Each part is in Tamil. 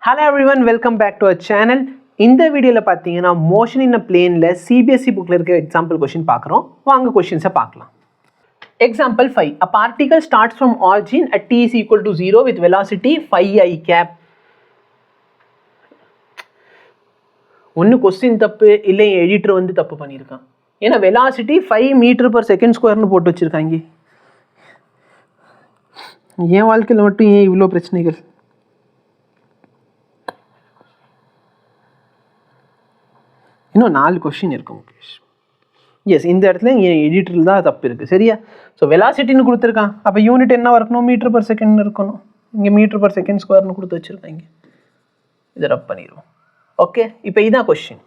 Hello everyone, welcome back to our channel. இந்த வீடியோல பாத்தீங்கன்னா motion in a planeல CBSE bookல இருக்க example question பார்க்கறோம். வாங்க questions பார்க்கலாம். Example 5. A particle starts from origin at t is equal to 0 with velocity phi I cap. ஒன்னு question தப்பு இல்ல எடிட்டர் வந்து தப்பு பண்ணிருக்கான். ஏனா velocity 5 meter per second square னு போட்டு வச்சிருக்காங்க. ஏன் வாழ்க்கையில மட்டும் ஏன் இவ்ளோ பிரச்சனைகள்? இன்னும் 4 क्वेश्चन இருக்கு முகேஷ். எஸ் இந்த இடத்துல எடிட்டரில் தான் தப்பு இருக்குது சரியா. ஸோ வெலாசிட்டின்னு கொடுத்துருக்கான், அப்போ யூனிட் என்ன இருக்கணும், மீட்டர் பர் செகண்ட் இருக்கணும். இங்கே மீட்டர் பர் செகண்ட் ஸ்கொயர்னு கொடுத்து வச்சுருக்காங்க. இதை ரப் பண்ணிடுவோம். ஓகே, இப்போ இதுதான் question.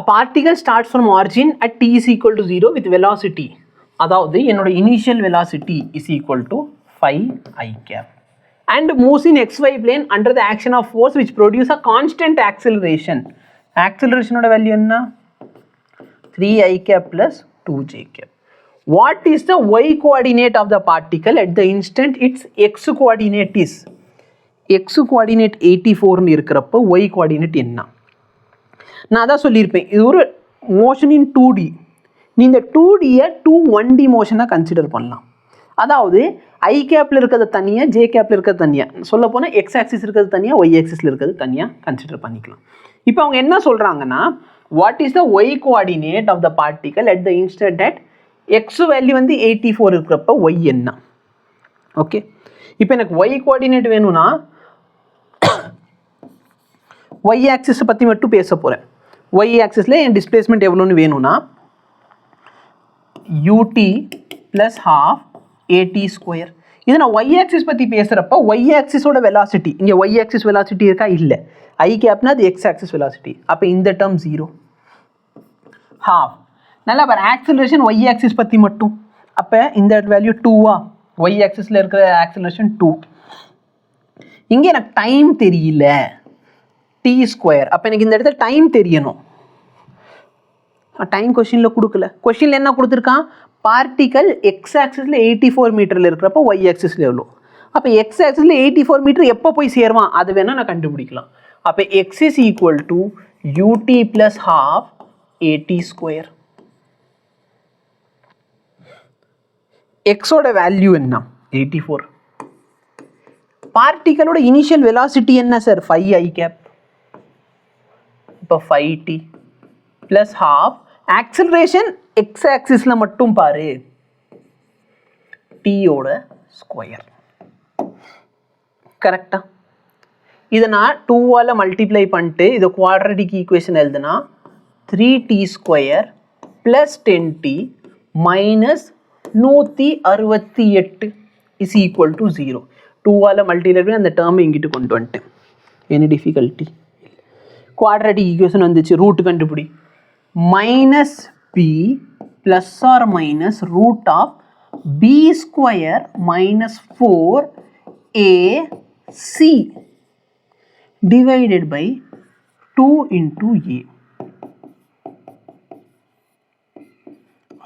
A particle starts from origin at t is equal to 0 with velocity. அதாவது என்னோட initial velocity is equal to phi I cap. And moves in xy plane under the action of force which produce a constant acceleration. Acceleration oda value enna 3i cap plus 2j cap. What is the y coordinate of the particle at the instant its x coordinate is? X coordinate 84 nu irukkrappo y coordinate enna? நான் அதான் சொல்லியிருப்பேன், இது ஒரு மோஷன் இன் 2D. நீ இந்த 2Dயை 1D மோஷனாக கன்சிடர் பண்ணலாம். அதாவது ஐ கேப்பில் இருக்கிறது தனியாக, ஜே கேப்பில் இருக்கிறது தனியாக, சொல்ல போனால் எக்ஸ் ஆக்சிஸ் இருக்கிறது தனியாக, ஒய் ஆக்சிஸில் இருக்கிறது தனியாக கன்சிடர் பண்ணிக்கலாம். இப்போ அவங்க என்ன சொல்கிறாங்கன்னா, what is the y coordinate of the particle at the instant at x value வந்து 84 இருக்கிறப்ப ஒய் என்ன. ஓகே, இப்போ எனக்கு ஒய் கோஆர்டினேட் வேணும்னா ஒய் ஆக்சிஸை பற்றி மட்டும் பேச போகிறேன். ஒய் ஆக்சிஸில் என் டிஸ்பிளேஸ்மெண்ட் எவ்வளோன்னு வேணும்னா யூடி ப்ளஸ் ஹாஃப் ஏடி ஸ்கொயர். இது நான் ஒய் ஆக்சிஸ் பற்றி பேசுகிறப்ப ஒய் ஆக்சிஸோட வெலாசிட்டி, இங்கே ஒய் ஆக்சிஸ் வெலாசிட்டி இருக்கா, இல்லை, ஐ கேப்னா அது எக்ஸ் ஆக்சிஸ் வெலாசிட்டி. அப்போ இந்த டேர்ம் 0 ஹாஃப். நல்லா பாரு, ஆக்சிலரேஷன் ஒய் ஆக்சிஸ் பற்றி மட்டும், அப்போ இந்த வேல்யூ 2வா, ஒய் ஆக்சிஸில் இருக்கிற ஆக்சிலரேஷன் 2. இங்கே எனக்கு டைம் தெரியல, டி ஸ்கொயர். அப்போ எனக்கு இந்த இடத்துல டைம் தெரியணும். டைம் கொஸ்டினில் கொடுக்கல. கொஸ்டினில் என்ன கொடுத்துருக்கான், பார்ட்டிக்கல் எக்ஸ் ஆக்சிஸில் 84 மீட்டரில் இருக்கிறப்போ ஒய் ஆக்சிஸில் எவ்வளோ. அப்போ எக்ஸ் ஆக்சிஸில் 84 மீட்டர் எப்போ போய் சேருவான் அது வேணால் நான் கண்டுபிடிக்கலாம். அப்போ x is equal to u t plus half a t square. எக்ஸோட வேல்யூ என்ன 84. பார்ட்டிக்கலோட இனிஷியல் வெலாசிட்டி என்ன சார், 5i கேப். இப்போ 5t plus half acceleration x ஆக்சிஸில் மட்டும் பாரு, டீயோட ஸ்கொயர். கரெக்டா? இதை நான் 2ஆல் மல்டிப்ளை பண்ணிட்டு இதை குவாட்ரட்டிக் ஈக்குவேஷன் எழுதுனா 3t square plus 10t minus 168 is equal to 0. 2ஆல் மல்டிப்ளை பண்ணி அந்த டேர்மை இங்கிட்டு கொண்டு வந்துட்டேன். Any difficulty? குவாட்ரட்டிக் ஈக்குவேஷன் வந்துச்சு, ரூட் கண்டுபிடி. minus b plus or minus root of b square minus 4ac divided by 2 into a.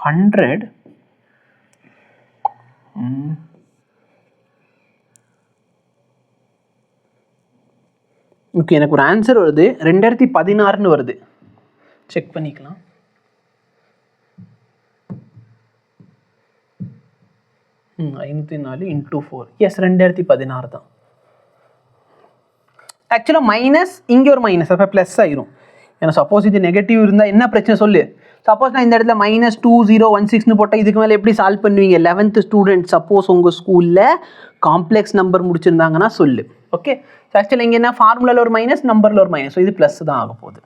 100 okay, எனக்கு ஒரு ஆன்சர் வருது, 2016ன்னு வருது. செக் பண்ணிக்கலாம். ம் 504 இன்டூ 4, எஸ் 2016 தான். ஆக்சுவலாக மைனஸ் இங்கே ஒரு மைனஸ், அப்போ ப்ளஸ் ஆயிரும். ஏன்னா சப்போஸ் இது நெகட்டிவ் இருந்தால் என்ன பிரச்சனை சொல்லு. சப்போஸ் நான் இந்த இடத்துல -2016ன்னு போட்டால் இதுக்கு மேலே எப்படி சால்வ் பண்ணுவீங்க? 11th ஸ்டூடெண்ட் சப்போஸ் உங்கள் ஸ்கூலில் காம்ப்ளெக்ஸ் நம்பர் முடிச்சிருந்தாங்கன்னா சொல்லு. ஓகே, ஆக்சுவலாக இங்கே என்ன ஃபார்முலாவில் ஒரு மைனஸ், நம்பரில் ஒரு மைனஸ், ஸோ இது ப்ளஸ் தான் ஆக போகுது.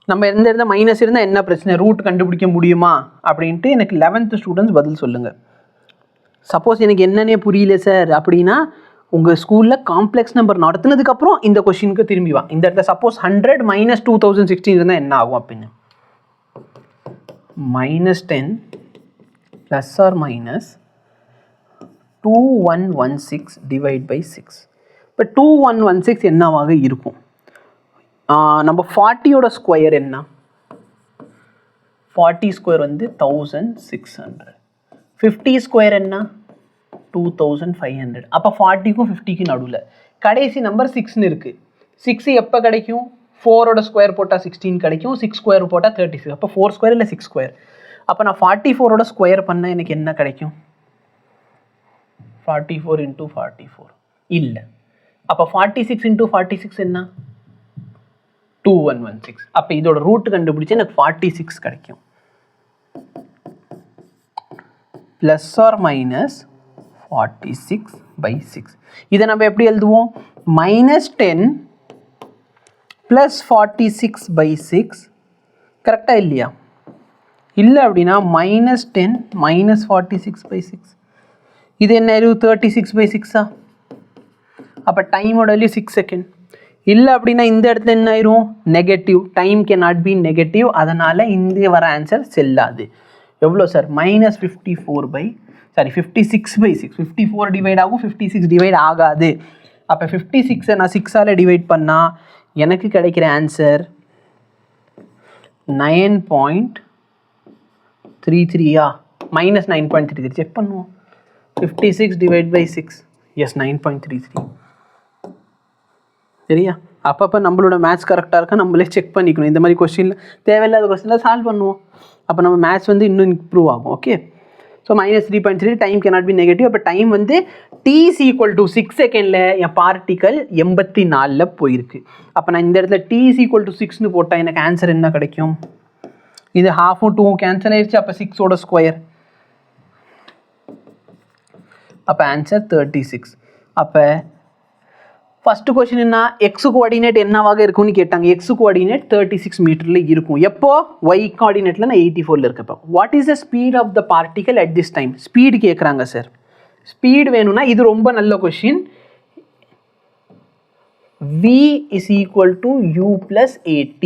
நம்ம எந்த இடத்துல மைனஸ் இருந்தால் என்ன பிரச்சனை, ரூட் கண்டுபிடிக்க முடியுமா அப்படின்ட்டு எனக்கு 11th ஸ்டூடெண்ட்ஸ் பதில் சொல்லுங்கள். சப்போஸ் எனக்கு என்னன்னே புரியல சார் அப்படின்னா உங்கள் ஸ்கூலில் காம்ப்ளெக்ஸ் நம்பர் நடத்துனதுக்கப்புறம் இந்த கொஷினுக்கு திரும்பி வா. இந்த இடத்துல சப்போஸ் 100 - 2016 இருந்தால் என்ன ஆகும் அப்படின்னு, -10 plus or minus 2116 divide by 6. இப்போ 2116 என்னவாக இருக்கும்? நம்ம 40யோட ஸ்கொயர் என்ன, 40 ஸ்கொயர் வந்து 1600. 50 ஸ்கொயர் என்ன 2500. அப்போ 40க்கும் 50க்கும் நடுவில் கடைசி நம்பர் 6ன்னு இருக்குது. 6 எப்போ கிடைக்கும்? 4ஓட ஸ்கொயர் போட்டால் 16 கிடைக்கும், 6 ஸ்கொயர் போட்டால் 36. அப்போ 4 ஸ்கொயர் இல்லை 6 ஸ்கொயர். அப்போ நான் 44ஓட ஸ்கொயர் பண்ணால் எனக்கு என்ன கிடைக்கும்? 44 × 44 இல்லை. அப்போ 46 × 46 என்ன? 2116. அப்போ இதோட ரூட் கண்டுபிடிச்சு எனக்கு 46 கிடைக்கும். Plus or minus 46/6. இதை நம்ம எப்படி எழுதுவோம்? -10 + 46/6. கரெக்டாக இல்லையா? இல்லை அப்படின்னா -10 - 46/6. இது என்ன? 36/6. அப்போ டைமோட வேல்யூ 6 செகண்ட். இல்லை அப்படின்னா இந்த இடத்துல என்ன ஆயிரும்? Negative. Time can not be negative. அதனால் இந்த வர ஆன்சர் செல்லாது. எவ்வளோ சார்? -56/6. 54 டிவைட் ஆகும், 56 டிவைட் ஆகாது. அப்போ 56 நான் 6ஆல் டிவைட் பண்ணால் எனக்கு கிடைக்கிற ஆன்சர் 9.33. -9.33. செக் பண்ணுவோம். 56 / 6. எஸ், 9.33. சரியா? அப்பப்போ நம்மளோட மேத்ஸ் கரெக்டாக இருக்கா நம்மளே செக் பண்ணிக்கணும். இந்த மாதிரி கொஸ்டினில் தேவையில்லாத கொஸ்டினில் சால்வ் பண்ணுவோம். அப்போ நம்ம மேத்ஸ் வந்து இன்னும் இம்ப்ரூவ் ஆகும். Okay. So -3.3 time can not be negative. அப்போ டைம் வந்து t = 6 செகண்டில் என் பார்ட்டிக்கல் 84ல் போயிருக்கு. அப்போ நான் இந்த இடத்துல t = 6ன்னு போட்டால் எனக்கு ஆன்சர் என்ன கிடைக்கும்? இது 1/2 2 கேன்சல் ஆயிடுச்சு. அப்போ 6ஓட ஸ்கொயர். அப்போ ஆன்சர் 36. அப்போ ஃபஸ்ட்டு கொஸ்டின் என்ன? எக்ஸு கோஆர்டினேட் என்னவாக இருக்கும்னு கேட்டாங்க. எக்ஸு கோஆர்டினேட் 36 மீட்டரில் இருக்கும். எப்போ? ஒய் கோஆர்டினேட்டில் நான் 84ல் இருக்கப்போ. What is the speed of the particle at this time? Speed கேட்குறாங்க சார். ஸ்பீடு வேணும்னா இது ரொம்ப நல்ல question. v = u + at.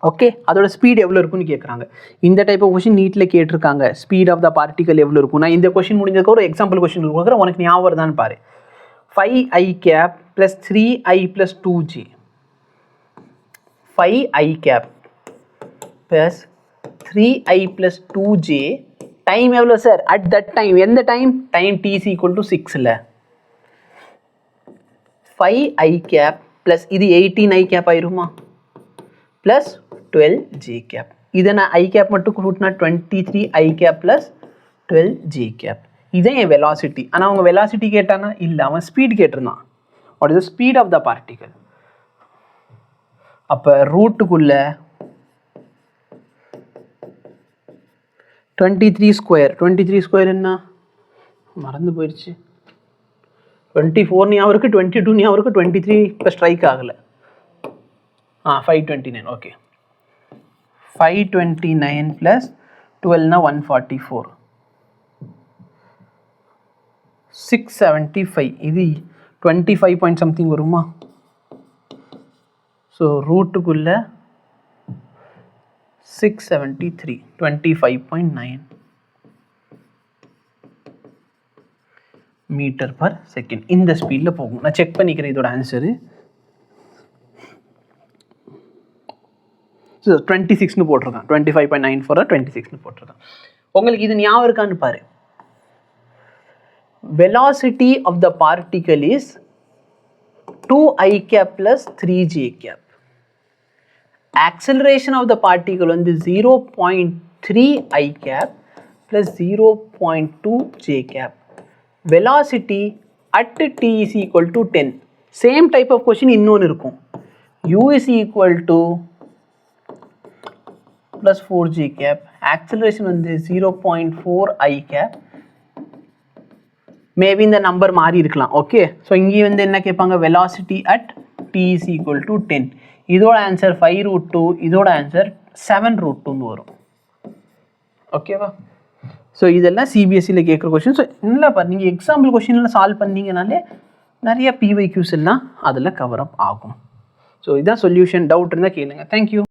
Okay, அதோட ஸ்பீட் எவ்வளோ இருக்குன்னு கேட்குறாங்க. இந்த டைப் ஆஃப் கொஸ்டின் நீட்டில் கேட்டிருக்காங்க. ஸ்பீட் ஆஃப் த பார்ட்டிக்கல் எவ்வளோ இருக்கும்? நான் இந்த கொஸ்டின் முடிஞ்சதுக்கு ஒரு எக்ஸாம்பிள் கொஸ்டின் கொடுக்குறேன், உனக்கு ஞாபகம் வருதான்னு பாரு. 5i cap + 3i + 2j. 5i cap + 3i + 2j. Time எவ்வளோ சார்? At that time. எந்த டைம்? டைம் t = 6ல் 5i cap + இது 18i cap ஆயிருமா? + 12j cap. இதை நான் i cap மட்டும் கூட்டினா 23i cap + 12j cap. இதே என் வெலாசிட்டி. ஆனால் அவங்க வெலாசிட்டி கேட்டானா? இல்லை, அவன் ஸ்பீட் கேட்டிருந்தான். What is the speed of the particle? அப்போ ரூட்டுக்குள்ளே 23 ஸ்கொயர். 23 ஸ்கொயர் என்ன? மறந்து போயிடுச்சு. 24 ஞாபகம் இருக்குது, 22 ஞாபகம் இருக்குது, 23 இப்போ ஸ்ட்ரைக் ஆகலை. 529. ஓகே, 529 + 12 144. 675. இது 25 பாயிண்ட் சம்திங் வருமா? ஸோ ரூட்டுக்குள்ளே 673. 25.9 மீட்டர்/செகண்ட். இந்த ஸ்பீடில் போகும். நான் செக் பண்ணிக்கிறேன் இதோட ஆன்சரு. 26ன்னு போட்டிருக்கான். 25.94 26ன்னு போட்டிருக்கான். உங்களுக்கு இது ஞாபகம் இருக்கான்னு பாரு. velocity of the particle is 2i cap + 3j cap. acceleration of the particle வந்து 0.3i cap + 0.2j cap. velocity at t = 10. same type of question இன்னொன்று இருக்கும். u = +4j cap. acceleration வந்து 0.4i cap. மேபி இந்த நம்பர் மாறி இருக்கலாம். ஓகே, ஸோ இங்கே வந்து என்ன கேட்பாங்க? Velocity at t = 10. இதோட ஆன்சர் 5√2. இதோட ஆன்சர் 7√2ன்னு வரும். ஓகேவா? ஸோ இதெல்லாம் சிபிஎஸ்சியில் கேட்குற கொஸ்டின். ஸோ இல்லை பாரு, நீங்கள் எக்ஸாம்பிள் கொஸ்டின்லாம் சால்வ் பண்ணிங்கனாலே நிறைய பிவைக்யூஸ் எல்லாம் அதில் கவர் அப் ஆகும். ஸோ இதுதான் சொல்யூஷன். டவுட் இருந்தால் கேளுங்க. தேங்க்யூ.